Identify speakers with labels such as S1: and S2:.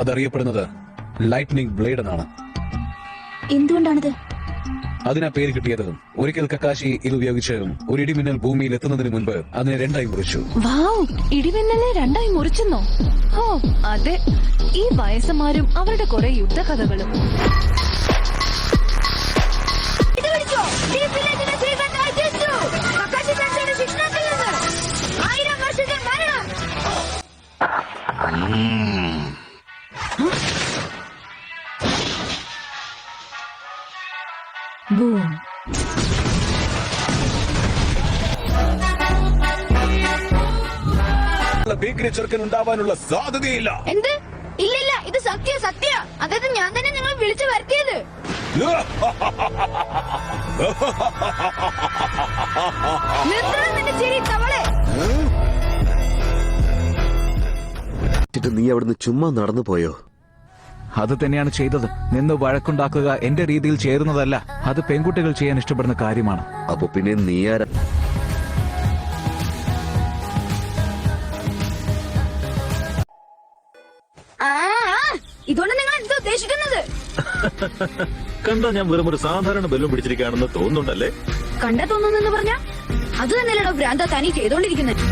S1: അതറിയപ്പെടുന്നത് lightning blade എന്നാണ്.
S2: എന്തുകൊണ്ടാണത്?
S1: അതിനാ പേര് കിട്ടിയത്. ഒരിക്കൽ കക്കാശി ഇത് ഉപയോഗിച്ച് ഒരു ഇടിമിന്നൽ ഭൂമിയിൽ എത്തുന്നതിന് മുൻപ് അതിനെ രണ്ടായി മുറിച്ചു.
S3: വാവ്, ഇടിമിന്നലെ രണ്ടായി മുറിച്ചെന്നോ? ഓ അതെ, ഈ വയസ്സന്മാരും അവരുടെ കുറെ യുദ്ധകഥകളും.
S2: ബൂം.
S1: ഭീകര ചെറുക്കൻ ഉണ്ടാവാനുള്ള സാധ്യതയില്ല.
S2: എന്ത്? ഇല്ലില്ല, ഇത് സത്യ. അതായത് ഞാൻ തന്നെ നിങ്ങൾ വിളിച്ചു വരുത്തിയത്.
S4: നീ അവിടുന്ന് ചുമ്മാ നടന്നു പോയോ?
S5: അത് തന്നെയാണ് ചെയ്തത്. നിന്ന് വഴക്കുണ്ടാക്കുക എന്റെ രീതിയിൽ ചേരുന്നതല്ല. അത് പെൺകുട്ടികൾ ചെയ്യാൻ ഇഷ്ടപ്പെടുന്ന കാര്യമാണ്.
S4: അപ്പൊ പിന്നെ നീ ആരാ?
S2: ഇതുകൊണ്ട് നിങ്ങൾ എന്താ ഉദ്ദേശിക്കുന്നത്?
S6: കണ്ടാ ഞാൻ വെറും ഒരു സാധാരണ ബലൂൺ പിടിച്ചിരിക്കുകയാണെന്ന് തോന്നുന്നുണ്ടല്ലേ?
S2: കണ്ടാ തോന്നുന്നെന്ന് പറഞ്ഞാ അത് തന്നെയല്ലോ ഭ്രാന്ത തനി ചെയ്തോണ്ടിരിക്കുന്നത്.